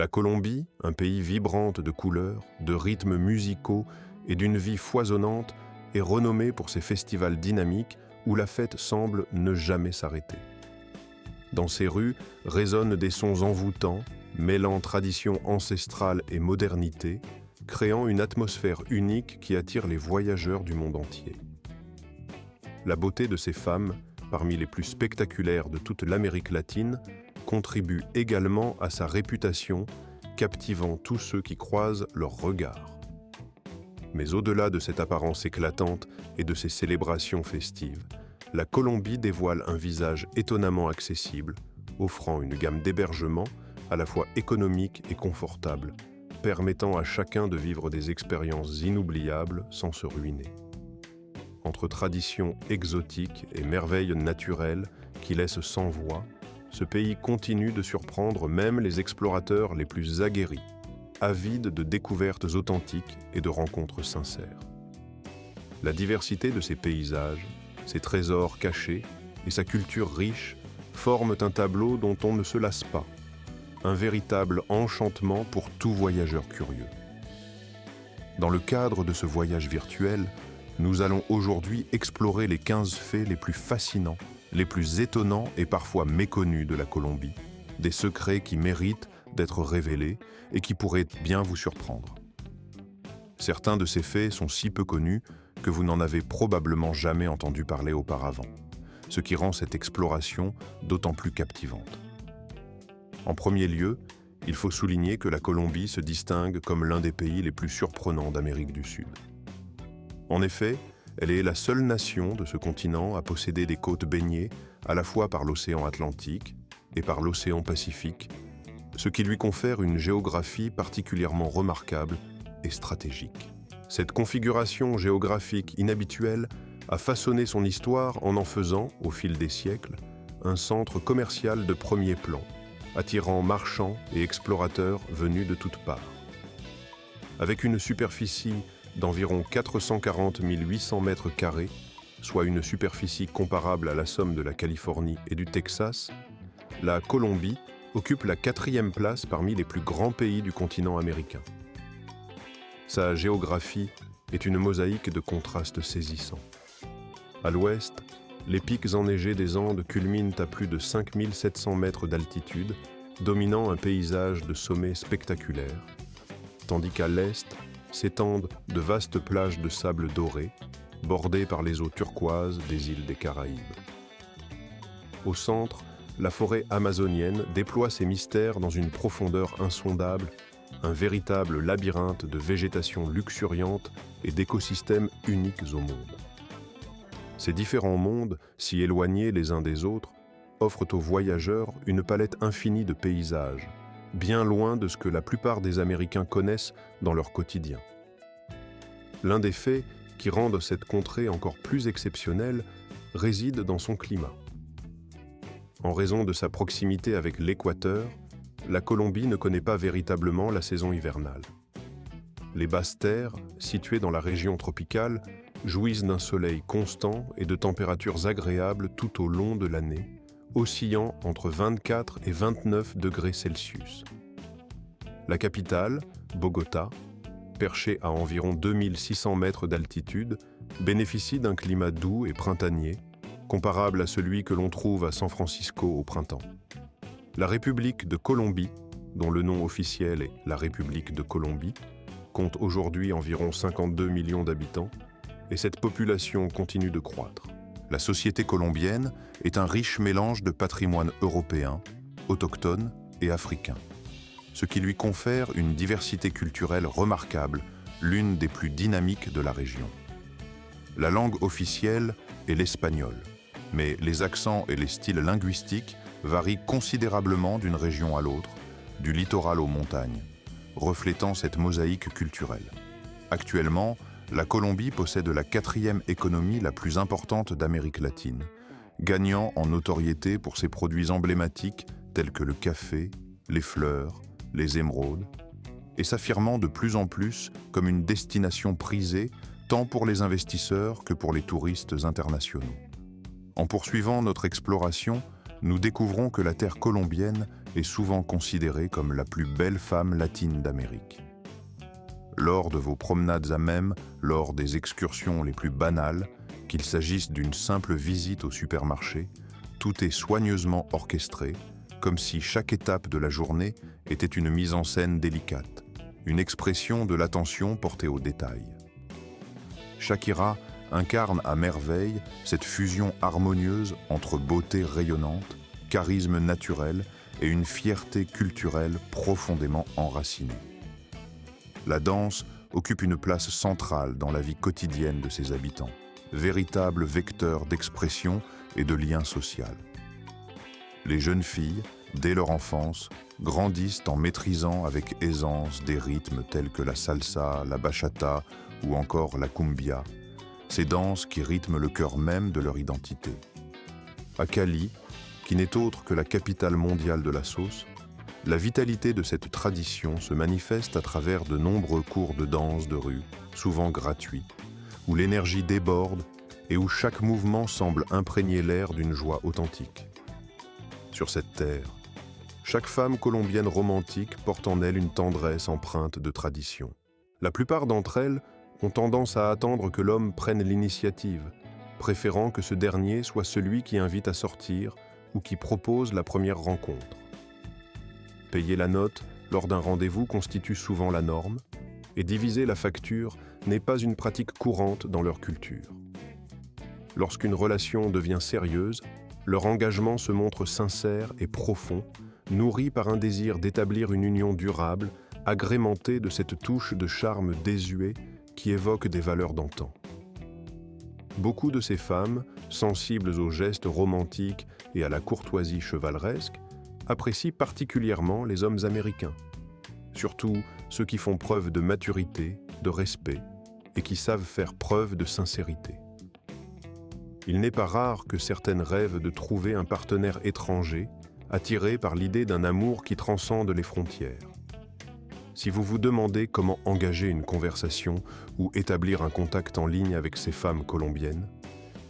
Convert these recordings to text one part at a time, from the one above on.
La Colombie, un pays vibrant de couleurs, de rythmes musicaux et d'une vie foisonnante, est renommée pour ses festivals dynamiques où la fête semble ne jamais s'arrêter. Dans ses rues résonnent des sons envoûtants, mêlant tradition ancestrale et modernité, créant une atmosphère unique qui attire les voyageurs du monde entier. La beauté de ces femmes, parmi les plus spectaculaires de toute l'Amérique latine, contribue également à sa réputation, captivant tous ceux qui croisent leurs regards. Mais au-delà de cette apparence éclatante et de ces célébrations festives, la Colombie dévoile un visage étonnamment accessible, offrant une gamme d'hébergements à la fois économique et confortable, permettant à chacun de vivre des expériences inoubliables sans se ruiner. Entre traditions exotiques et merveilles naturelles qui laissent sans voix, ce pays continue de surprendre même les explorateurs les plus aguerris, avides de découvertes authentiques et de rencontres sincères. La diversité de ses paysages, ses trésors cachés et sa culture riche forment un tableau dont on ne se lasse pas, un véritable enchantement pour tout voyageur curieux. Dans le cadre de ce voyage virtuel, nous allons aujourd'hui explorer les 15 faits les plus fascinants, les plus étonnants et parfois méconnus de la Colombie, des secrets qui méritent d'être révélés et qui pourraient bien vous surprendre. Certains de ces faits sont si peu connus que vous n'en avez probablement jamais entendu parler auparavant, ce qui rend cette exploration d'autant plus captivante. En premier lieu, il faut souligner que la Colombie se distingue comme l'un des pays les plus surprenants d'Amérique du Sud. En effet, elle est la seule nation de ce continent à posséder des côtes baignées à la fois par l'océan Atlantique et par l'océan Pacifique, ce qui lui confère une géographie particulièrement remarquable et stratégique. Cette configuration géographique inhabituelle a façonné son histoire en faisant, au fil des siècles, un centre commercial de premier plan, attirant marchands et explorateurs venus de toutes parts. Avec une superficie d'environ 440 800 mètres carrés, soit une superficie comparable à la somme de la Californie et du Texas, la Colombie occupe la 4e place parmi les plus grands pays du continent américain. Sa géographie est une mosaïque de contrastes saisissants. À l'ouest, les pics enneigés des Andes culminent à plus de 5700 mètres d'altitude, dominant un paysage de sommets spectaculaires, tandis qu'à l'est s'étendent de vastes plages de sable doré, bordées par les eaux turquoises des îles des Caraïbes. Au centre, la forêt amazonienne déploie ses mystères dans une profondeur insondable, un véritable labyrinthe de végétation luxuriante et d'écosystèmes uniques au monde. Ces différents mondes, si éloignés les uns des autres, offrent aux voyageurs une palette infinie de paysages, bien loin de ce que la plupart des Américains connaissent dans leur quotidien. L'un des faits qui rendent cette contrée encore plus exceptionnelle réside dans son climat. En raison de sa proximité avec l'équateur, la Colombie ne connaît pas véritablement la saison hivernale. Les basses terres, situées dans la région tropicale, jouissent d'un soleil constant et de températures agréables tout au long de l'année, oscillant entre 24 et 29 degrés Celsius. La capitale, Bogota, perchée à environ 2600 mètres d'altitude, bénéficie d'un climat doux et printanier, comparable à celui que l'on trouve à San Francisco au printemps. La République de Colombie, dont le nom officiel est la République de Colombie, compte aujourd'hui environ 52 millions d'habitants, et cette population continue de croître. La société colombienne est un riche mélange de patrimoine européen, autochtone et africain, ce qui lui confère une diversité culturelle remarquable, l'une des plus dynamiques de la région. La langue officielle est l'espagnol, mais les accents et les styles linguistiques varient considérablement d'une région à l'autre, du littoral aux montagnes, reflétant cette mosaïque culturelle. Actuellement, la Colombie possède la 4e économie la plus importante d'Amérique latine, gagnant en notoriété pour ses produits emblématiques tels que le café, les fleurs, les émeraudes, et s'affirmant de plus en plus comme une destination prisée tant pour les investisseurs que pour les touristes internationaux. En poursuivant notre exploration, nous découvrons que la terre colombienne est souvent considérée comme la plus belle femme latine d'Amérique. Lors de vos promenades à même, lors des excursions les plus banales, qu'il s'agisse d'une simple visite au supermarché, tout est soigneusement orchestré, comme si chaque étape de la journée était une mise en scène délicate, une expression de l'attention portée aux détails. Shakira incarne à merveille cette fusion harmonieuse entre beauté rayonnante, charisme naturel et une fierté culturelle profondément enracinée. La danse occupe une place centrale dans la vie quotidienne de ses habitants, véritable vecteur d'expression et de lien social. Les jeunes filles, dès leur enfance, grandissent en maîtrisant avec aisance des rythmes tels que la salsa, la bachata ou encore la cumbia, ces danses qui rythment le cœur même de leur identité. À Cali, qui n'est autre que la capitale mondiale de la sauce, la vitalité de cette tradition se manifeste à travers de nombreux cours de danse de rue, souvent gratuits, où l'énergie déborde et où chaque mouvement semble imprégner l'air d'une joie authentique. Sur cette terre, chaque femme colombienne romantique porte en elle une tendresse empreinte de tradition. La plupart d'entre elles ont tendance à attendre que l'homme prenne l'initiative, préférant que ce dernier soit celui qui invite à sortir ou qui propose la première rencontre. Payer la note lors d'un rendez-vous constitue souvent la norme, et diviser la facture n'est pas une pratique courante dans leur culture. Lorsqu'une relation devient sérieuse, leur engagement se montre sincère et profond, nourri par un désir d'établir une union durable, agrémentée de cette touche de charme désuet qui évoque des valeurs d'antan. Beaucoup de ces femmes, sensibles aux gestes romantiques et à la courtoisie chevaleresque, apprécient particulièrement les hommes américains, surtout ceux qui font preuve de maturité, de respect et qui savent faire preuve de sincérité. Il n'est pas rare que certaines rêvent de trouver un partenaire étranger, attirés par l'idée d'un amour qui transcende les frontières. Si vous vous demandez comment engager une conversation ou établir un contact en ligne avec ces femmes colombiennes,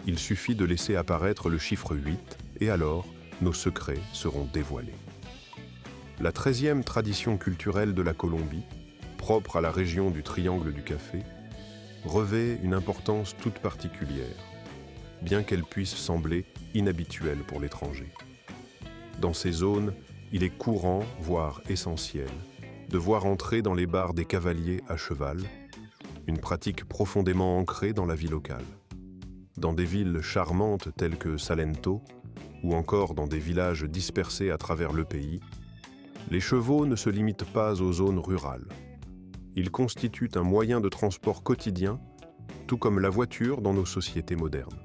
il suffit de laisser apparaître le chiffre 8 et alors nos secrets seront dévoilés. La 13e tradition culturelle de la Colombie, propre à la région du Triangle du Café, revêt une importance toute particulière, bien qu'elle puisse sembler inhabituelle pour l'étranger. Dans ces zones, il est courant, voire essentiel, de voir entrer dans les bars des cavaliers à cheval, une pratique profondément ancrée dans la vie locale. Dans des villes charmantes telles que Salento, ou encore dans des villages dispersés à travers le pays, les chevaux ne se limitent pas aux zones rurales. Ils constituent un moyen de transport quotidien, tout comme la voiture dans nos sociétés modernes.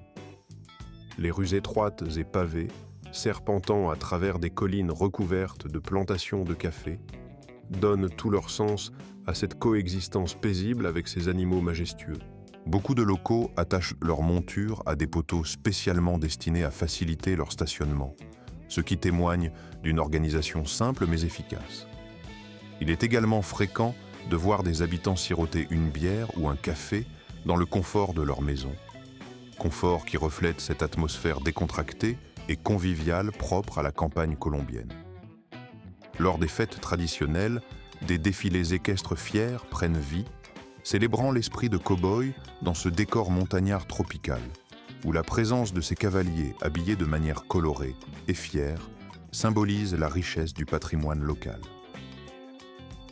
Les rues étroites et pavées, serpentant à travers des collines recouvertes de plantations de café, donnent tout leur sens à cette coexistence paisible avec ces animaux majestueux. Beaucoup de locaux attachent leurs montures à des poteaux spécialement destinés à faciliter leur stationnement, ce qui témoigne d'une organisation simple mais efficace. Il est également fréquent de voir des habitants siroter une bière ou un café dans le confort de leur maison. Confort qui reflète cette atmosphère décontractée et conviviale propre à la campagne colombienne. Lors des fêtes traditionnelles, des défilés équestres fiers prennent vie, célébrant l'esprit de cow-boy dans ce décor montagnard tropical, où la présence de ces cavaliers habillés de manière colorée et fière symbolise la richesse du patrimoine local.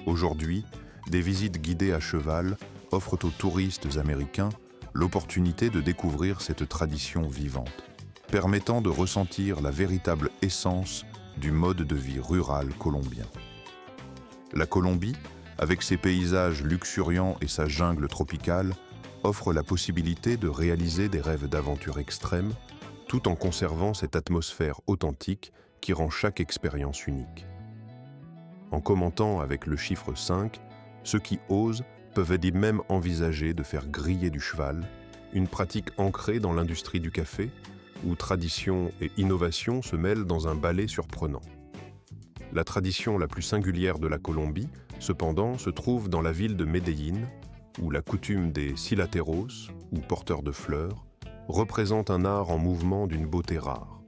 Aujourd'hui, des visites guidées à cheval offrent aux touristes américains l'opportunité de découvrir cette tradition vivante, permettant de ressentir la véritable essence du mode de vie rural colombien. La Colombie, avec ses paysages luxuriants et sa jungle tropicale, offre la possibilité de réaliser des rêves d'aventure extrêmes, tout en conservant cette atmosphère authentique qui rend chaque expérience unique. En commentant avec le chiffre 5, ceux qui osent peuvent même envisager de faire griller du cheval, une pratique ancrée dans l'industrie du café, où tradition et innovation se mêlent dans un ballet surprenant. La tradition la plus singulière de la Colombie, cependant, se trouve dans la ville de Medellín, où la coutume des cilateros, ou porteurs de fleurs, représente un art en mouvement d'une beauté rare.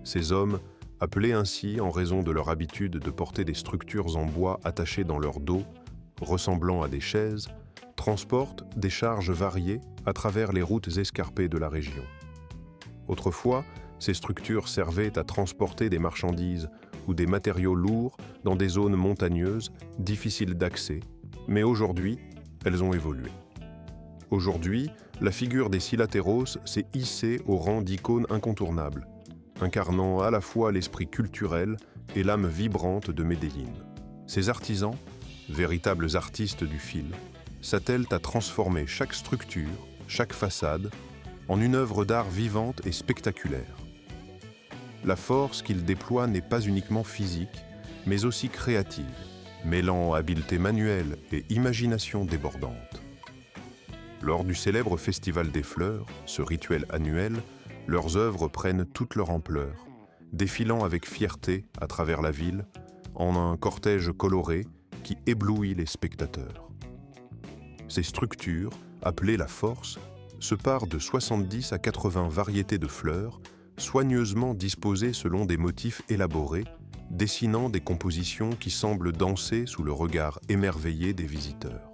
Ces hommes appelés ainsi en raison de leur habitude de porter des structures en bois attachées dans leur dos, ressemblant à des chaises, transportent des charges variées à travers les routes escarpées de la région. Autrefois, ces structures servaient à transporter des marchandises ou des matériaux lourds dans des zones montagneuses difficiles d'accès, mais aujourd'hui, elles ont évolué. Aujourd'hui, la figure des Silateros s'est hissée au rang d'icône incontournable, incarnant à la fois l'esprit culturel et l'âme vibrante de Medellín. Ces artisans, véritables artistes du fil, s'attellent à transformer chaque structure, chaque façade, en une œuvre d'art vivante et spectaculaire. La force qu'ils déploient n'est pas uniquement physique, mais aussi créative, mêlant habileté manuelle et imagination débordante. Lors du célèbre Festival des Fleurs, ce rituel annuel, leurs œuvres prennent toute leur ampleur, défilant avec fierté à travers la ville, en un cortège coloré qui éblouit les spectateurs. Ces structures, appelées la force, se parent de 70 à 80 variétés de fleurs, soigneusement disposées selon des motifs élaborés, dessinant des compositions qui semblent danser sous le regard émerveillé des visiteurs.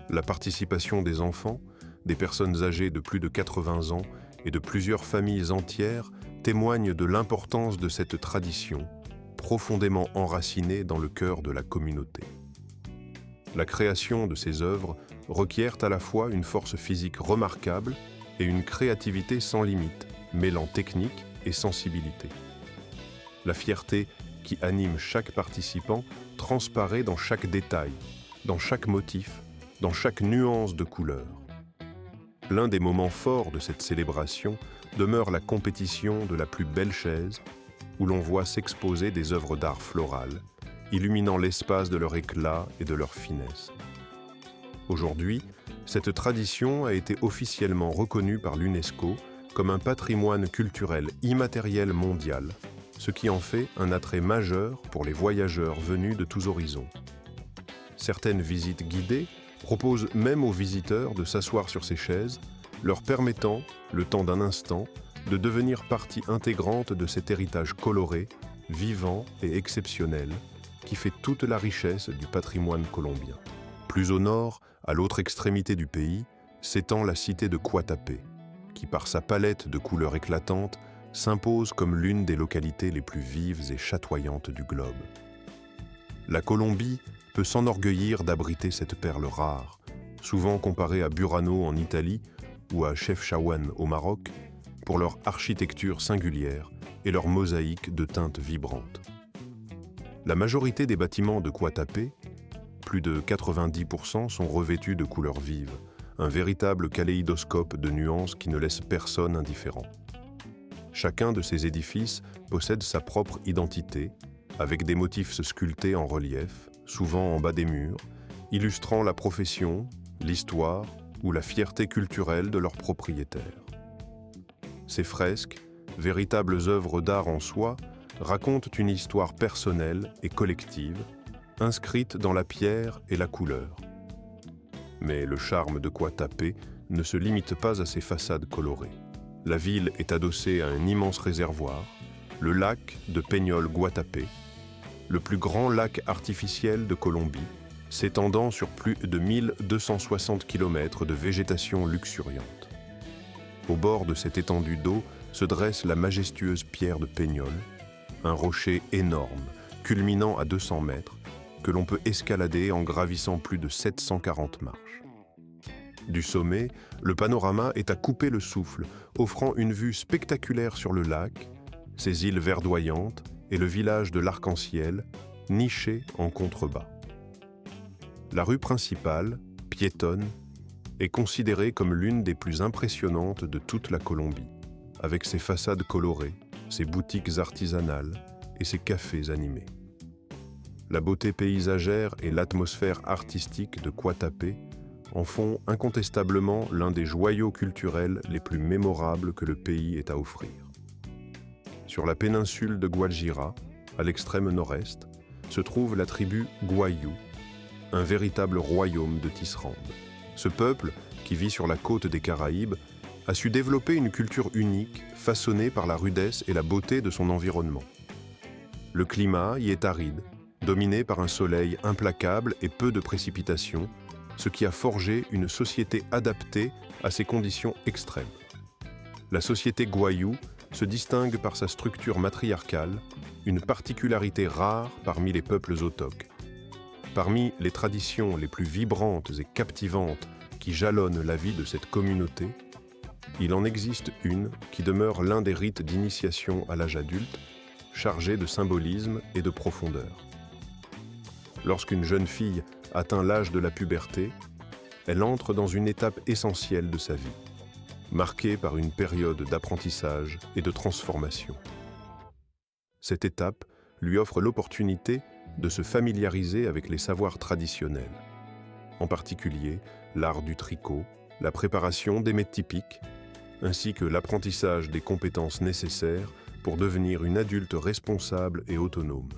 La participation des enfants, des personnes âgées de plus de 80 ans et de plusieurs familles entières témoigne de l'importance de cette tradition, profondément enracinée dans le cœur de la communauté. La création de ces œuvres requiert à la fois une force physique remarquable et une créativité sans limite, mêlant technique et sensibilité. La fierté qui anime chaque participant transparaît dans chaque détail, dans chaque motif, dans chaque nuance de couleur. L'un des moments forts de cette célébration demeure la compétition de la plus belle chaise, où l'on voit s'exposer des œuvres d'art florales, illuminant l'espace de leur éclat et de leur finesse. Aujourd'hui, cette tradition a été officiellement reconnue par l'UNESCO comme un patrimoine culturel immatériel mondial, ce qui en fait un attrait majeur pour les voyageurs venus de tous horizons. Certaines visites guidées proposent même aux visiteurs de s'asseoir sur ces chaises, leur permettant, le temps d'un instant, de devenir partie intégrante de cet héritage coloré, vivant et exceptionnel, qui fait toute la richesse du patrimoine colombien. Plus au nord, à l'autre extrémité du pays, s'étend la cité de Guatapé, qui par sa palette de couleurs éclatantes s'impose comme l'une des localités les plus vives et chatoyantes du globe. La Colombie peut s'enorgueillir d'abriter cette perle rare, souvent comparée à Burano en Italie ou à Chefchaouen au Maroc, pour leur architecture singulière et leur mosaïque de teintes vibrantes. La majorité des bâtiments de Guatapé, plus de 90%, sont revêtus de couleurs vives, un véritable kaléidoscope de nuances qui ne laisse personne indifférent. Chacun de ces édifices possède sa propre identité, avec des motifs sculptés en relief, souvent en bas des murs, illustrant la profession, l'histoire ou la fierté culturelle de leurs propriétaires. Ces fresques, véritables œuvres d'art en soi, racontent une histoire personnelle et collective, inscrite dans la pierre et la couleur. Mais le charme de Guatapé ne se limite pas à ses façades colorées. La ville est adossée à un immense réservoir, le lac de Peñol Guatapé, le plus grand lac artificiel de Colombie, s'étendant sur plus de 1260 km de végétation luxuriante. Au bord de cette étendue d'eau se dresse la majestueuse pierre de Peñol, un rocher énorme, culminant à 200 mètres, que l'on peut escalader en gravissant plus de 740 marches. Du sommet, le panorama est à couper le souffle, offrant une vue spectaculaire sur le lac, ses îles verdoyantes et le village de l'Arc-en-Ciel, niché en contrebas. La rue principale, piétonne, est considérée comme l'une des plus impressionnantes de toute la Colombie, avec ses façades colorées, ses boutiques artisanales et ses cafés animés. La beauté paysagère et l'atmosphère artistique de Guatapé en font incontestablement l'un des joyaux culturels les plus mémorables que le pays ait à offrir. Sur la péninsule de Guajira, à l'extrême nord-est, se trouve la tribu Guayú, un véritable royaume de tisserandes. Ce peuple, qui vit sur la côte des Caraïbes, a su développer une culture unique, façonnée par la rudesse et la beauté de son environnement. Le climat y est aride, dominé par un soleil implacable et peu de précipitations, ce qui a forgé une société adaptée à ces conditions extrêmes. La société Gwayu se distingue par sa structure matriarcale, une particularité rare parmi les peuples autochtones. Parmi les traditions les plus vibrantes et captivantes qui jalonnent la vie de cette communauté, il en existe une qui demeure l'un des rites d'initiation à l'âge adulte, chargé de symbolisme et de profondeur. Lorsqu'une jeune fille atteint l'âge de la puberté, elle entre dans une étape essentielle de sa vie, marquée par une période d'apprentissage et de transformation. Cette étape lui offre l'opportunité de se familiariser avec les savoirs traditionnels, en particulier l'art du tricot, la préparation des mets typiques, ainsi que l'apprentissage des compétences nécessaires pour devenir une adulte responsable et autonome.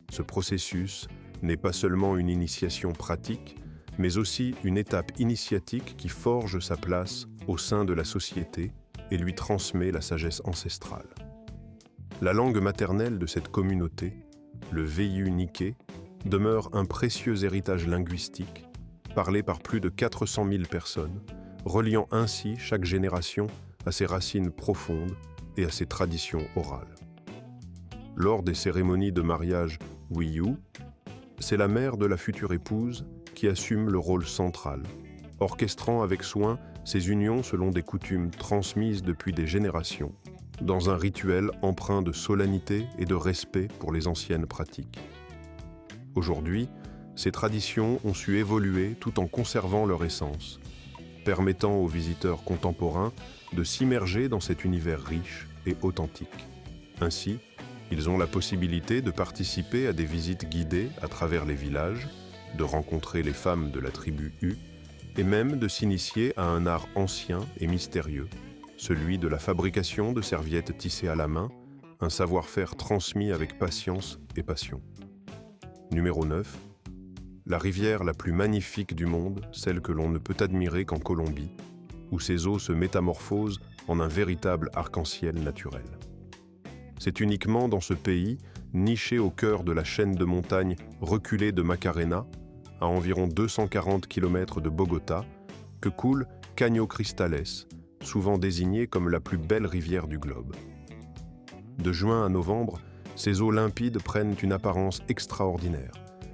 Ce processus n'est pas seulement une initiation pratique, mais aussi une étape initiatique qui forge sa place au sein de la société et lui transmet la sagesse ancestrale. La langue maternelle de cette communauté, le Wéyu Niké, demeure un précieux héritage linguistique, parlé par plus de 400 000 personnes, reliant ainsi chaque génération à ses racines profondes et à ses traditions orales. Lors des cérémonies de mariage Wéyu, c'est la mère de la future épouse qui assume le rôle central, orchestrant avec soin ces unions selon des coutumes transmises depuis des générations, dans un rituel empreint de solennité et de respect pour les anciennes pratiques. Aujourd'hui, ces traditions ont su évoluer tout en conservant leur essence, permettant aux visiteurs contemporains de s'immerger dans cet univers riche et authentique. Ainsi, ils ont la possibilité de participer à des visites guidées à travers les villages, de rencontrer les femmes de la tribu Hu, et même de s'initier à un art ancien et mystérieux, celui de la fabrication de serviettes tissées à la main, un savoir-faire transmis avec patience et passion. Numéro 9. La rivière la plus magnifique du monde, celle que l'on ne peut admirer qu'en Colombie, où ses eaux se métamorphosent en un véritable arc-en-ciel naturel. C'est uniquement dans ce pays, niché au cœur de la chaîne de montagnes reculée de Macarena, à environ 240 km de Bogota, que coule Caño Cristales, souvent désignée comme la plus belle rivière du globe. De juin à novembre, ces eaux limpides prennent une apparence extraordinaire,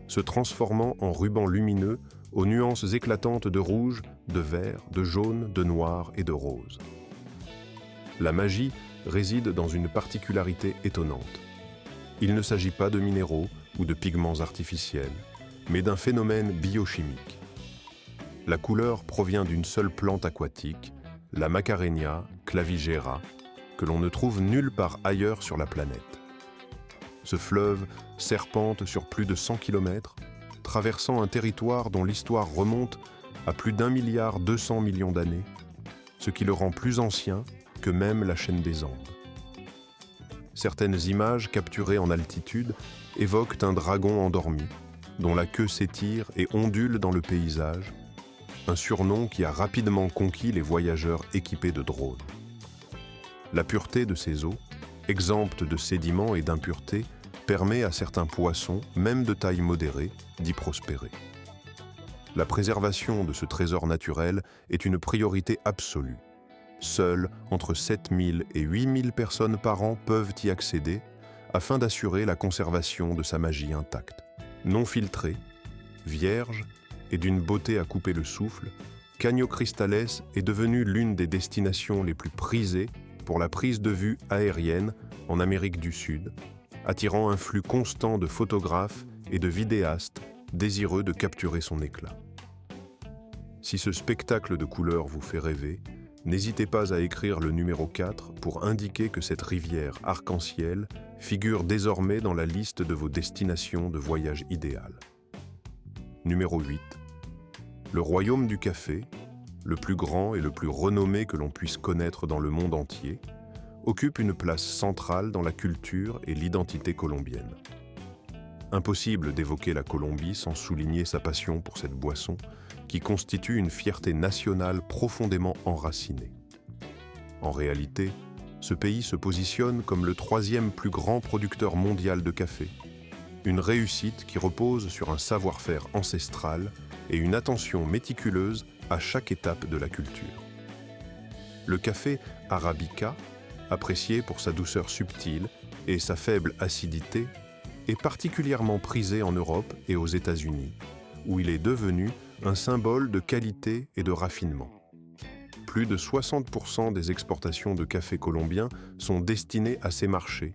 se transformant en rubans lumineux aux nuances éclatantes de rouge, de vert, de jaune, de noir et de rose. La magie réside dans une particularité étonnante. Il ne s'agit pas de minéraux ou de pigments artificiels, mais d'un phénomène biochimique. La couleur provient d'une seule plante aquatique, la Macarenia clavigera, que l'on ne trouve nulle part ailleurs sur la planète. Ce fleuve serpente sur plus de 100 km, traversant un territoire dont l'histoire remonte à plus d'1,2 milliard d'années, ce qui le rend plus ancien que même la chaîne des Andes. Certaines images capturées en altitude évoquent un dragon endormi, dont la queue s'étire et ondule dans le paysage, un surnom qui a rapidement conquis les voyageurs équipés de drones. La pureté de ces eaux, exemptes de sédiments et d'impuretés, permet à certains poissons, même de taille modérée, d'y prospérer. La préservation de ce trésor naturel est une priorité absolue. Seules entre 7 000 et 8 000 personnes par an peuvent y accéder afin d'assurer la conservation de sa magie intacte. Non filtrée, vierge et d'une beauté à couper le souffle, Caño Cristales est devenue l'une des destinations les plus prisées pour la prise de vue aérienne en Amérique du Sud, attirant un flux constant de photographes et de vidéastes désireux de capturer son éclat. Si ce spectacle de couleurs vous fait rêver, n'hésitez pas à écrire le numéro 4 pour indiquer que cette rivière arc-en-ciel figure désormais dans la liste de vos destinations de voyage idéales. Numéro 8. Le royaume du café, le plus grand et le plus renommé que l'on puisse connaître dans le monde entier, occupe une place centrale dans la culture et l'identité colombienne. Impossible d'évoquer la Colombie sans souligner sa passion pour cette boisson qui constitue une fierté nationale profondément enracinée. En réalité, ce pays se positionne comme le troisième plus grand producteur mondial de café. Une réussite qui repose sur un savoir-faire ancestral et une attention méticuleuse à chaque étape de la culture. Le café Arabica, apprécié pour sa douceur subtile et sa faible acidité, est particulièrement prisé en Europe et aux États-Unis, où il est devenu un symbole de qualité et de raffinement. Plus de 60% des exportations de café colombien sont destinées à ces marchés,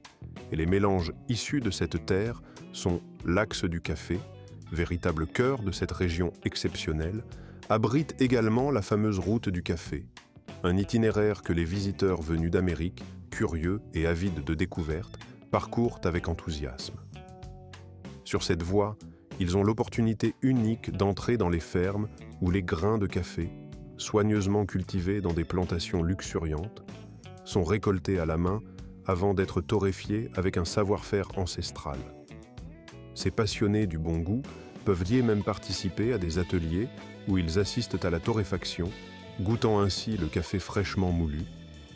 et les mélanges issus de cette terre sont l'axe du café, véritable cœur de cette région exceptionnelle, abrite également la fameuse route du café, un itinéraire que les visiteurs venus d'Amérique, curieux et avides de découvertes, parcourent avec enthousiasme. Sur cette voie, ils ont l'opportunité unique d'entrer dans les fermes où les grains de café, soigneusement cultivés dans des plantations luxuriantes, sont récoltés à la main avant d'être torréfiés avec un savoir-faire ancestral. Ces passionnés du bon goût peuvent même participer à des ateliers où ils assistent à la torréfaction, goûtant ainsi le café fraîchement moulu,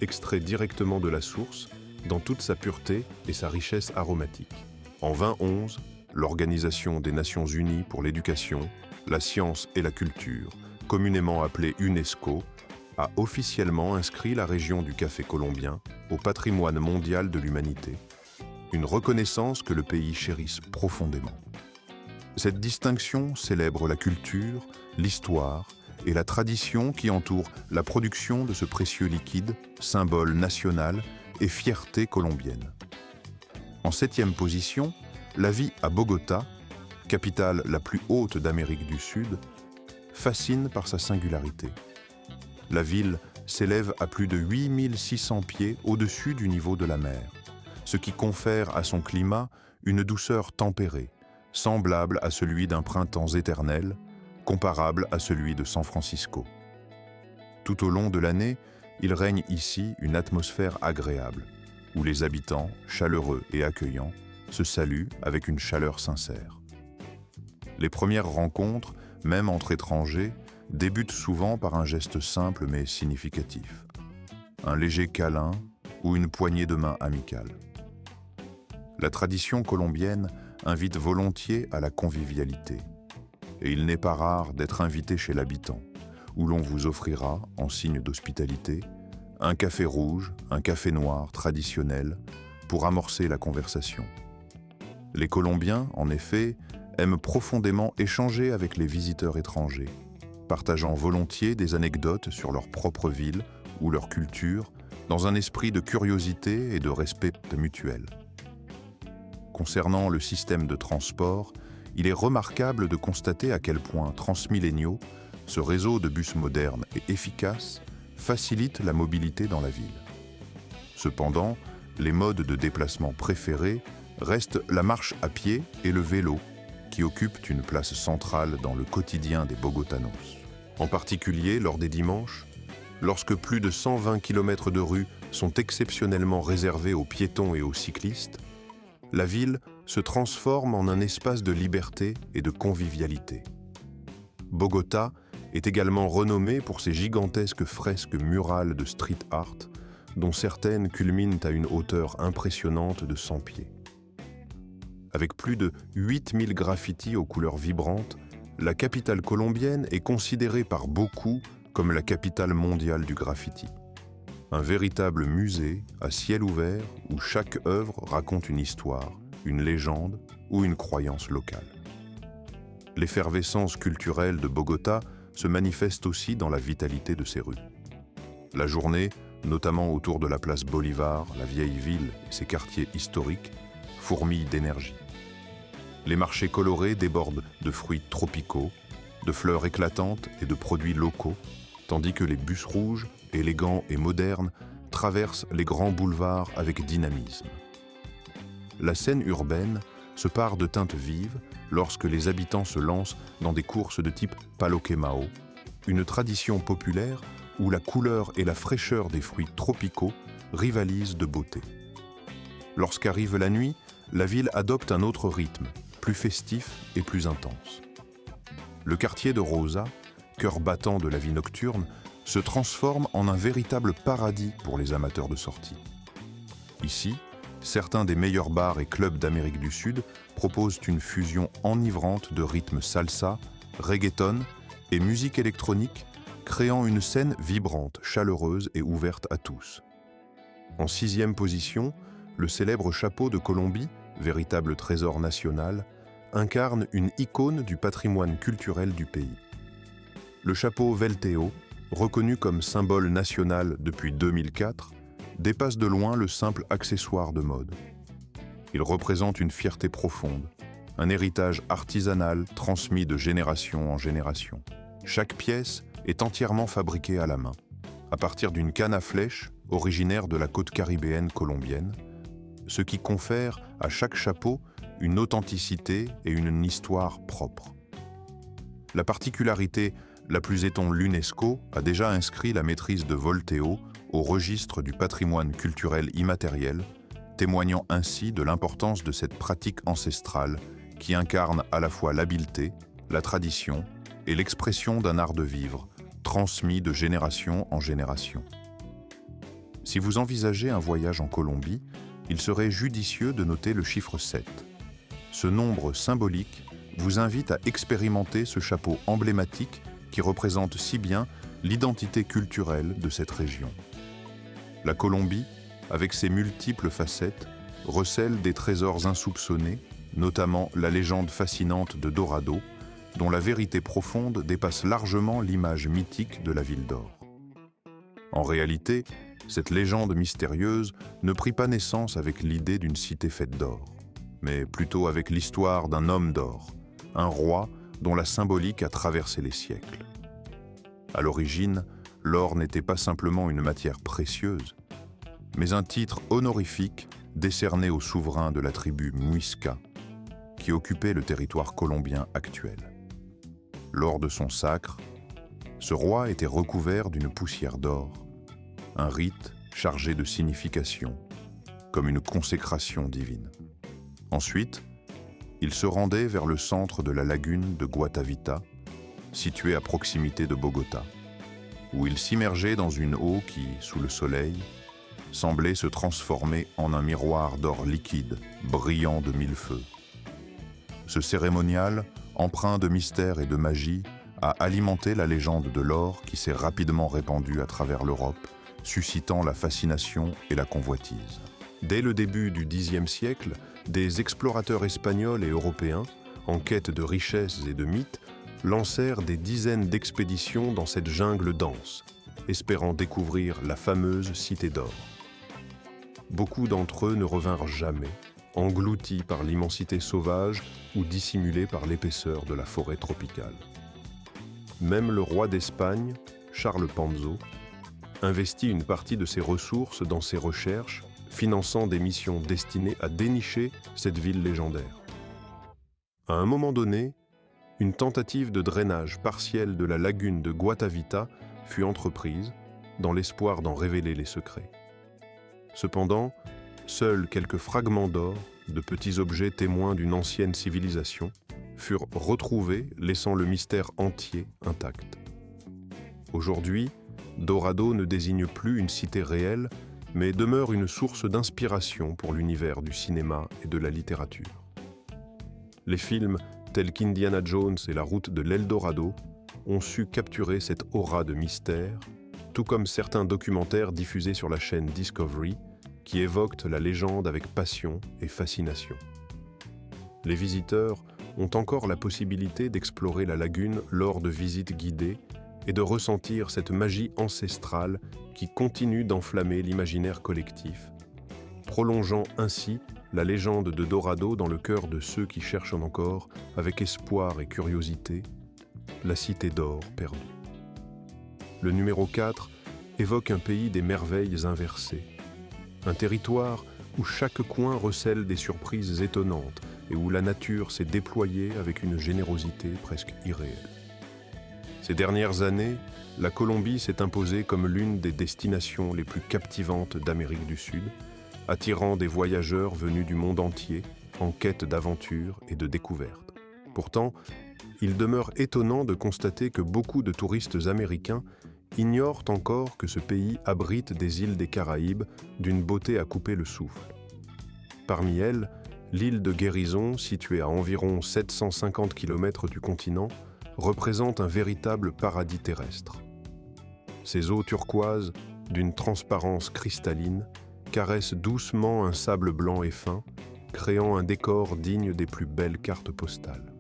extrait directement de la source, dans toute sa pureté et sa richesse aromatique. En 2011, l'Organisation des Nations Unies pour l'éducation, la science et la culture, communément appelée UNESCO, a officiellement inscrit la région du café colombien au patrimoine mondial de l'humanité, une reconnaissance que le pays chérisse profondément. Cette distinction célèbre la culture, l'histoire et la tradition qui entourent la production de ce précieux liquide, symbole national et fierté colombienne. En 7e position, la vie à Bogota, capitale la plus haute d'Amérique du Sud, fascine par sa singularité. La ville s'élève à plus de 8600 pieds au-dessus du niveau de la mer, ce qui confère à son climat une douceur tempérée, semblable à celui d'un printemps éternel, comparable à celui de San Francisco. Tout au long de l'année, il règne ici une atmosphère agréable, où les habitants, chaleureux et accueillants, se saluent avec une chaleur sincère. Les premières rencontres, même entre étrangers, débutent souvent par un geste simple mais significatif. Un léger câlin ou une poignée de main amicale. La tradition colombienne invite volontiers à la convivialité. Et il n'est pas rare d'être invité chez l'habitant, où l'on vous offrira, en signe d'hospitalité, un café rouge, un café noir traditionnel, pour amorcer la conversation. Les Colombiens, en effet, aiment profondément échanger avec les visiteurs étrangers, partageant volontiers des anecdotes sur leur propre ville ou leur culture, dans un esprit de curiosité et de respect mutuel. Concernant le système de transport, il est remarquable de constater à quel point Transmilenio, ce réseau de bus modernes et efficaces, facilite la mobilité dans la ville. Cependant, les modes de déplacement préférés restent la marche à pied et le vélo, qui occupent une place centrale dans le quotidien des Bogotanos. En particulier lors des dimanches, lorsque plus de 120 km de rues sont exceptionnellement réservés aux piétons et aux cyclistes, la ville se transforme en un espace de liberté et de convivialité. Bogota est également renommée pour ses gigantesques fresques murales de street art, dont certaines culminent à une hauteur impressionnante de 100 pieds. Avec plus de 8000 graffitis aux couleurs vibrantes, la capitale colombienne est considérée par beaucoup comme la capitale mondiale du graffiti. Un véritable musée à ciel ouvert où chaque œuvre raconte une histoire, une légende ou une croyance locale. L'effervescence culturelle de Bogota se manifeste aussi dans la vitalité de ses rues. La journée, notamment autour de la place Bolivar, la vieille ville et ses quartiers historiques, fourmille d'énergie. Les marchés colorés débordent de fruits tropicaux, de fleurs éclatantes et de produits locaux, tandis que les bus rouges, élégants et modernes, traversent les grands boulevards avec dynamisme. La scène urbaine se pare de teintes vives lorsque les habitants se lancent dans des courses de type Palo Quemao, une tradition populaire où la couleur et la fraîcheur des fruits tropicaux rivalisent de beauté. Lorsqu'arrive la nuit, la ville adopte un autre rythme, plus festif et plus intense. Le quartier de Rosa, cœur battant de la vie nocturne, se transforme en un véritable paradis pour les amateurs de sortie. Ici, certains des meilleurs bars et clubs d'Amérique du Sud proposent une fusion enivrante de rythmes salsa, reggaeton et musique électronique, créant une scène vibrante, chaleureuse et ouverte à tous. En 6e position, le célèbre chapeau de Colombie, véritable trésor national, incarne une icône du patrimoine culturel du pays. Le chapeau Velteo, reconnu comme symbole national depuis 2004, dépasse de loin le simple accessoire de mode. Il représente une fierté profonde, un héritage artisanal transmis de génération en génération. Chaque pièce est entièrement fabriquée à la main, à partir d'une canne à flèche originaire de la côte caribéenne colombienne, ce qui confère à chaque chapeau une authenticité et une histoire propre. La particularité la plus étonnante, l'UNESCO a déjà inscrit la maîtrise de Volteo au registre du patrimoine culturel immatériel, témoignant ainsi de l'importance de cette pratique ancestrale qui incarne à la fois l'habileté, la tradition et l'expression d'un art de vivre, transmis de génération en génération. Si vous envisagez un voyage en Colombie, il serait judicieux de noter le chiffre 7. Ce nombre symbolique vous invite à expérimenter ce chapeau emblématique qui représente si bien l'identité culturelle de cette région. La Colombie, avec ses multiples facettes, recèle des trésors insoupçonnés, notamment la légende fascinante de Dorado, dont la vérité profonde dépasse largement l'image mythique de la ville d'or. En réalité, cette légende mystérieuse ne prit pas naissance avec l'idée d'une cité faite d'or, mais plutôt avec l'histoire d'un homme d'or, un roi dont la symbolique a traversé les siècles. À l'origine, l'or n'était pas simplement une matière précieuse, mais un titre honorifique décerné au souverain de la tribu Muisca, qui occupait le territoire colombien actuel. Lors de son sacre, ce roi était recouvert d'une poussière d'or, un rite chargé de signification, comme une consécration divine. Ensuite, il se rendait vers le centre de la lagune de Guatavita, située à proximité de Bogota, où il s'immergeait dans une eau qui, sous le soleil, semblait se transformer en un miroir d'or liquide, brillant de mille feux. Ce cérémonial, empreint de mystère et de magie, a alimenté la légende de l'or qui s'est rapidement répandue à travers l'Europe, suscitant la fascination et la convoitise. Dès le début du Xe siècle, des explorateurs espagnols et européens, en quête de richesses et de mythes, lancèrent des dizaines d'expéditions dans cette jungle dense, espérant découvrir la fameuse Cité d'Or. Beaucoup d'entre eux ne revinrent jamais, engloutis par l'immensité sauvage ou dissimulés par l'épaisseur de la forêt tropicale. Même le roi d'Espagne, Charles Panzo, investit une partie de ses ressources dans ses recherches, finançant des missions destinées à dénicher cette ville légendaire. À un moment donné, une tentative de drainage partiel de la lagune de Guatavita fut entreprise, dans l'espoir d'en révéler les secrets. Cependant, seuls quelques fragments d'or, de petits objets témoins d'une ancienne civilisation, furent retrouvés, laissant le mystère entier intact. Aujourd'hui, Dorado ne désigne plus une cité réelle, mais demeure une source d'inspiration pour l'univers du cinéma et de la littérature. Les films tels qu'Indiana Jones et La Route de l'Eldorado ont su capturer cette aura de mystère, tout comme certains documentaires diffusés sur la chaîne Discovery qui évoquent la légende avec passion et fascination. Les visiteurs ont encore la possibilité d'explorer la lagune lors de visites guidées et de ressentir cette magie ancestrale qui continue d'enflammer l'imaginaire collectif, prolongeant ainsi la légende de Dorado dans le cœur de ceux qui cherchent encore, avec espoir et curiosité, la cité d'or perdue. Le numéro 4 évoque un pays des merveilles inversées, un territoire où chaque coin recèle des surprises étonnantes et où la nature s'est déployée avec une générosité presque irréelle. Ces dernières années, la Colombie s'est imposée comme l'une des destinations les plus captivantes d'Amérique du Sud, attirant des voyageurs venus du monde entier en quête d'aventure et de découvertes. Pourtant, il demeure étonnant de constater que beaucoup de touristes américains ignorent encore que ce pays abrite des îles des Caraïbes d'une beauté à couper le souffle. Parmi elles, l'île de Guérison, située à environ 750 km du continent, représente un véritable paradis terrestre. Ses eaux turquoises, d'une transparence cristalline, caressent doucement un sable blanc et fin, créant un décor digne des plus belles cartes postales.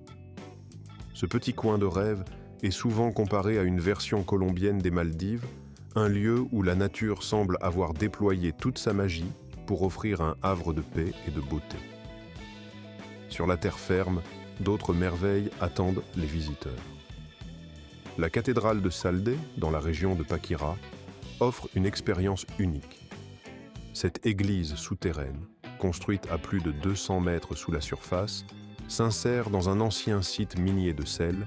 Ce petit coin de rêve est souvent comparé à une version colombienne des Maldives, un lieu où la nature semble avoir déployé toute sa magie pour offrir un havre de paix et de beauté. Sur la terre ferme, d'autres merveilles attendent les visiteurs. La cathédrale de Saldé, dans la région de Paquira, offre une expérience unique. Cette église souterraine, construite à plus de 200 mètres sous la surface, s'insère dans un ancien site minier de sel,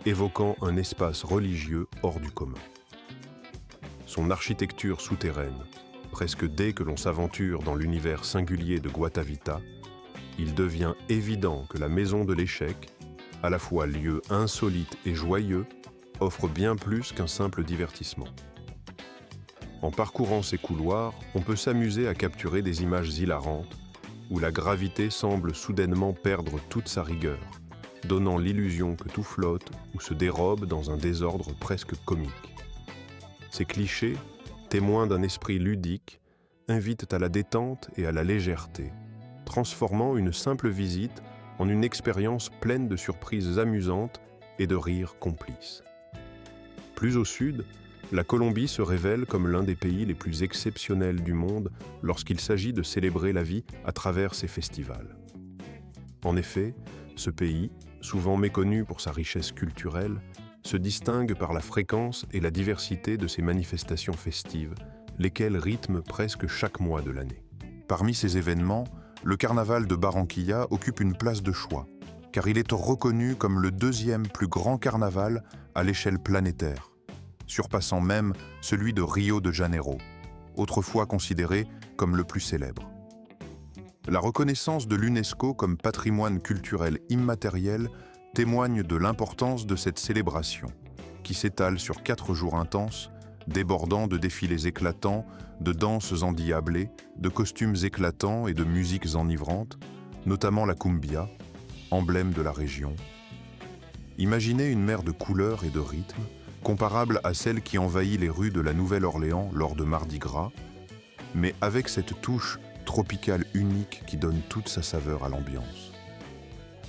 évoquant un espace religieux hors du commun. Son architecture souterraine, presque dès que l'on s'aventure dans l'univers singulier de Guatavita, il devient évident que la maison de l'échec, à la fois lieu insolite et joyeux, offre bien plus qu'un simple divertissement. En parcourant ces couloirs, on peut s'amuser à capturer des images hilarantes, où la gravité semble soudainement perdre toute sa rigueur, donnant l'illusion que tout flotte ou se dérobe dans un désordre presque comique. Ces clichés, témoins d'un esprit ludique, invitent à la détente et à la légèreté, transformant une simple visite en une expérience pleine de surprises amusantes et de rires complices. Plus au sud, la Colombie se révèle comme l'un des pays les plus exceptionnels du monde lorsqu'il s'agit de célébrer la vie à travers ses festivals. En effet, ce pays, souvent méconnu pour sa richesse culturelle, se distingue par la fréquence et la diversité de ses manifestations festives, lesquelles rythment presque chaque mois de l'année. Parmi ces événements, le carnaval de Barranquilla occupe une place de choix, car il est reconnu comme le deuxième plus grand carnaval à l'échelle planétaire, surpassant même celui de Rio de Janeiro, autrefois considéré comme le plus célèbre. La reconnaissance de l'UNESCO comme patrimoine culturel immatériel témoigne de l'importance de cette célébration, qui s'étale sur 4 jours intenses, débordant de défilés éclatants, de danses endiablées, de costumes éclatants et de musiques enivrantes, notamment la cumbia, emblème de la région. Imaginez une mer de couleurs et de rythmes, comparable à celle qui envahit les rues de la Nouvelle-Orléans lors de Mardi Gras, mais avec cette touche tropicale unique qui donne toute sa saveur à l'ambiance.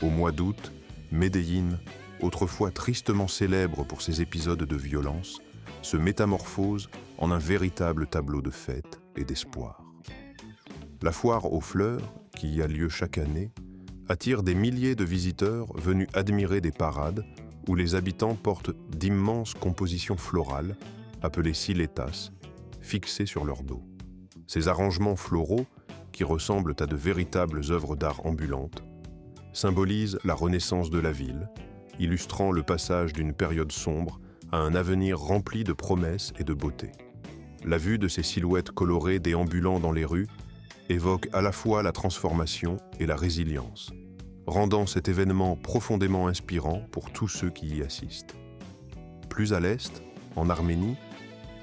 Au mois d'août, Medellín, autrefois tristement célèbre pour ses épisodes de violence, se métamorphose en un véritable tableau de fête et d'espoir. La foire aux fleurs, qui y a lieu chaque année, attire des milliers de visiteurs venus admirer des parades où les habitants portent d'immenses compositions florales, appelées siletas, fixées sur leur dos. Ces arrangements floraux, qui ressemblent à de véritables œuvres d'art ambulantes, symbolisent la renaissance de la ville, illustrant le passage d'une période sombre à un avenir rempli de promesses et de beauté. La vue de ces silhouettes colorées déambulant dans les rues évoque à la fois la transformation et la résilience, rendant cet événement profondément inspirant pour tous ceux qui y assistent. Plus à l'est, en Arménie,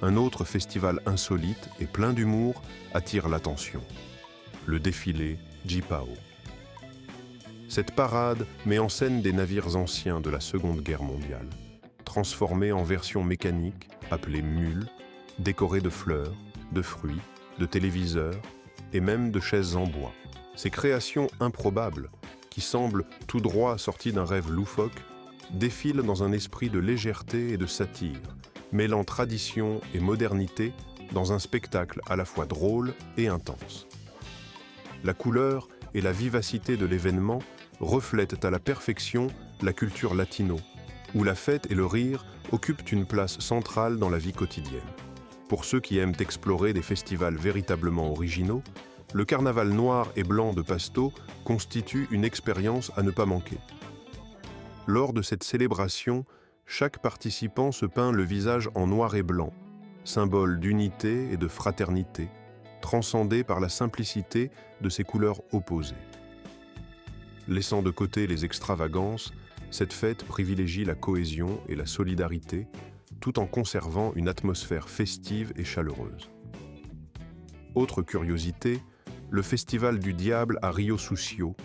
un autre festival insolite et plein d'humour attire l'attention, le défilé Jipao. Cette parade met en scène des navires anciens de la Seconde Guerre mondiale, transformés en versions mécaniques appelées mules, décorées de fleurs, de fruits, de téléviseurs et même de chaises en bois. Ces créations improbables, qui semblent tout droit sorties d'un rêve loufoque, défilent dans un esprit de légèreté et de satire, mêlant tradition et modernité dans un spectacle à la fois drôle et intense. La couleur et la vivacité de l'événement reflètent à la perfection la culture latino, où la fête et le rire occupent une place centrale dans la vie quotidienne. Pour ceux qui aiment explorer des festivals véritablement originaux, le carnaval noir et blanc de Pasto constitue une expérience à ne pas manquer. Lors de cette célébration, chaque participant se peint le visage en noir et blanc, symbole d'unité et de fraternité, transcendé par la simplicité de ces couleurs opposées. Laissant de côté les extravagances, cette fête privilégie la cohésion et la solidarité, tout en conservant une atmosphère festive et chaleureuse. Autre curiosité, le festival du diable à Rio Sucio,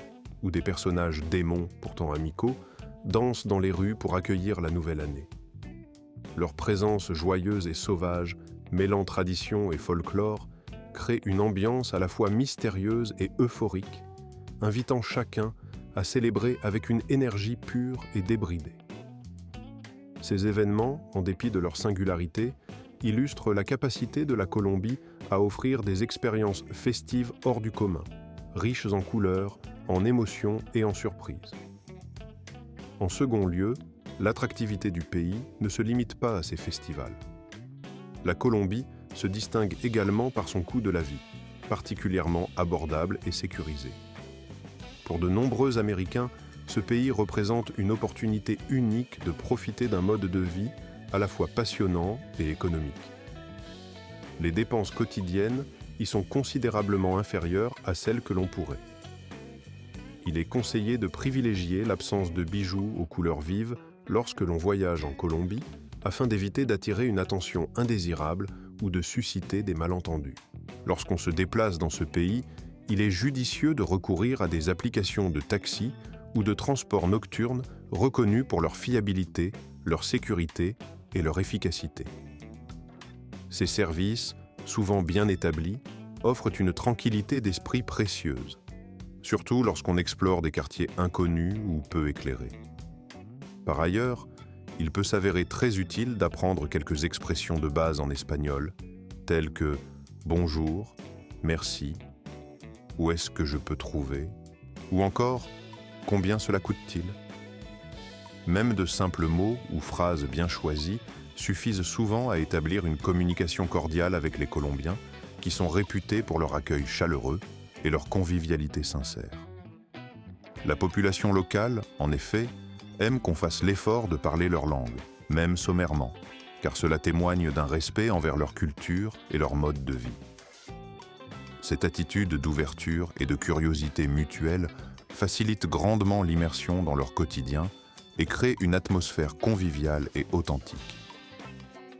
où des personnages démons, pourtant amicaux, dansent dans les rues pour accueillir la nouvelle année. Leur présence joyeuse et sauvage, mêlant tradition et folklore, crée une ambiance à la fois mystérieuse et euphorique, invitant chacun à célébrer avec une énergie pure et débridée. Ces événements, en dépit de leur singularité, illustrent la capacité de la Colombie à offrir des expériences festives hors du commun, riches en couleurs, en émotions et en surprises. En second lieu, l'attractivité du pays ne se limite pas à ces festivals. La Colombie se distingue également par son coût de la vie, particulièrement abordable et sécurisé. Pour de nombreux Américains, ce pays représente une opportunité unique de profiter d'un mode de vie à la fois passionnant et économique. Les dépenses quotidiennes y sont considérablement inférieures à celles que l'on pourrait. Il est conseillé de privilégier l'absence de bijoux aux couleurs vives lorsque l'on voyage en Colombie, afin d'éviter d'attirer une attention indésirable ou de susciter des malentendus. Lorsqu'on se déplace dans ce pays, il est judicieux de recourir à des applications de taxi ou de transport nocturne reconnus pour leur fiabilité, leur sécurité et leur efficacité. Ces services, souvent bien établis, offrent une tranquillité d'esprit précieuse, surtout lorsqu'on explore des quartiers inconnus ou peu éclairés. Par ailleurs, il peut s'avérer très utile d'apprendre quelques expressions de base en espagnol, telles que « bonjour »,« merci »,« où est-ce que je peux trouver » ou encore « combien cela coûte-t-il ». Même de simples mots ou phrases bien choisies suffisent souvent à établir une communication cordiale avec les Colombiens, qui sont réputés pour leur accueil chaleureux et leur convivialité sincère. La population locale, en effet, aime qu'on fasse l'effort de parler leur langue, même sommairement, car cela témoigne d'un respect envers leur culture et leur mode de vie. Cette attitude d'ouverture et de curiosité mutuelle facilite grandement l'immersion dans leur quotidien et crée une atmosphère conviviale et authentique.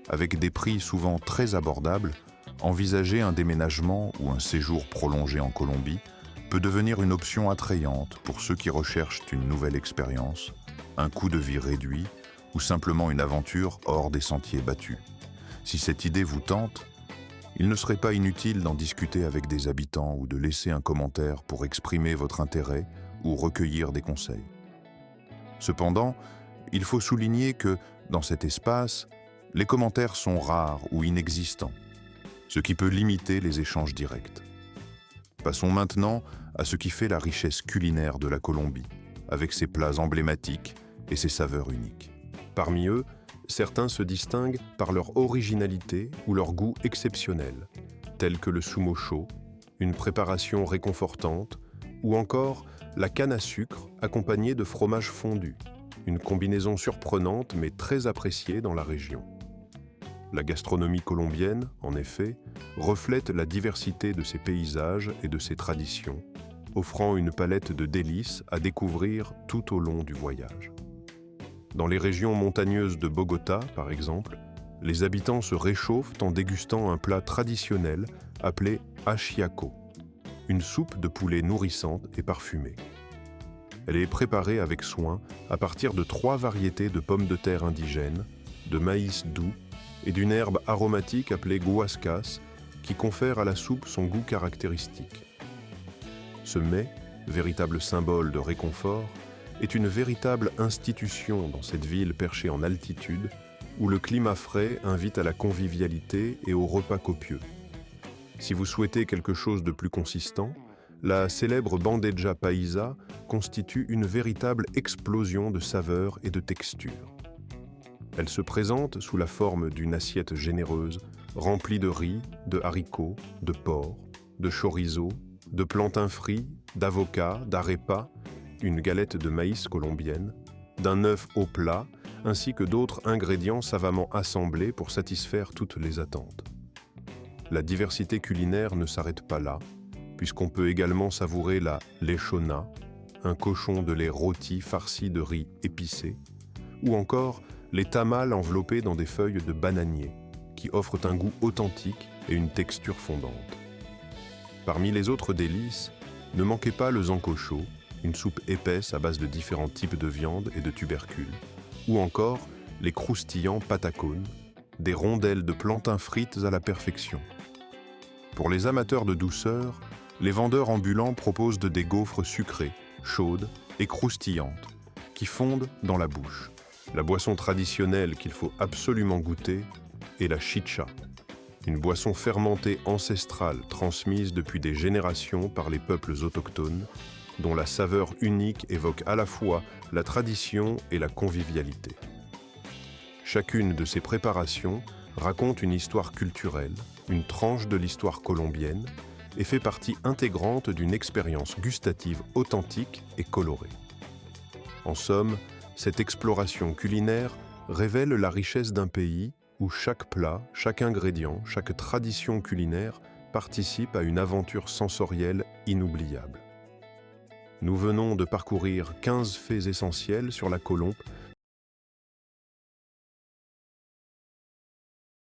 Avec des prix souvent très abordables, envisager un déménagement ou un séjour prolongé en Colombie peut devenir une option attrayante pour ceux qui recherchent une nouvelle expérience, un coût de vie réduit ou simplement une aventure hors des sentiers battus. Si cette idée vous tente, il ne serait pas inutile d'en discuter avec des habitants ou de laisser un commentaire pour exprimer votre intérêt ou recueillir des conseils. Cependant, il faut souligner que, dans cet espace, les commentaires sont rares ou inexistants, ce qui peut limiter les échanges directs. Passons maintenant à ce qui fait la richesse culinaire de la Colombie, avec ses plats emblématiques et ses saveurs uniques. Parmi eux, certains se distinguent par leur originalité ou leur goût exceptionnel, tels que le sumo chaud, une préparation réconfortante, ou encore la canne à sucre accompagnée de fromage fondu, une combinaison surprenante mais très appréciée dans la région. La gastronomie colombienne, en effet, reflète la diversité de ses paysages et de ses traditions, offrant une palette de délices à découvrir tout au long du voyage. Dans les régions montagneuses de Bogota, par exemple, les habitants se réchauffent en dégustant un plat traditionnel appelé ajiaco, une soupe de poulet nourrissante et parfumée. Elle est préparée avec soin à partir de 3 variétés de pommes de terre indigènes, de maïs doux et d'une herbe aromatique appelée guascas qui confère à la soupe son goût caractéristique. Ce mets, véritable symbole de réconfort, est une véritable institution dans cette ville perchée en altitude où le climat frais invite à la convivialité et aux repas copieux. Si vous souhaitez quelque chose de plus consistant, la célèbre bandeja paisa constitue une véritable explosion de saveurs et de textures. Elle se présente sous la forme d'une assiette généreuse, remplie de riz, de haricots, de porc, de chorizo, de plantains frits, d'avocats, d'arepas, une galette de maïs colombienne, d'un œuf au plat, ainsi que d'autres ingrédients savamment assemblés pour satisfaire toutes les attentes. La diversité culinaire ne s'arrête pas là, puisqu'on peut également savourer la lechona, un cochon de lait rôti farci de riz épicé, ou encore les tamales enveloppés dans des feuilles de bananier, qui offrent un goût authentique et une texture fondante. Parmi les autres délices, ne manquez pas le zancocho, une soupe épaisse à base de différents types de viande et de tubercules, ou encore les croustillants patacones, des rondelles de plantain frites à la perfection. Pour les amateurs de douceur, les vendeurs ambulants proposent des gaufres sucrées, chaudes et croustillantes, qui fondent dans la bouche. La boisson traditionnelle qu'il faut absolument goûter est la chicha, une boisson fermentée ancestrale transmise depuis des générations par les peuples autochtones, dont la saveur unique évoque à la fois la tradition et la convivialité. Chacune de ces préparations raconte une histoire culturelle, une tranche de l'histoire colombienne, et fait partie intégrante d'une expérience gustative authentique et colorée. En somme, cette exploration culinaire révèle la richesse d'un pays où chaque plat, chaque ingrédient, chaque tradition culinaire participe à une aventure sensorielle inoubliable. Nous venons de parcourir 15 faits essentiels sur la Colombe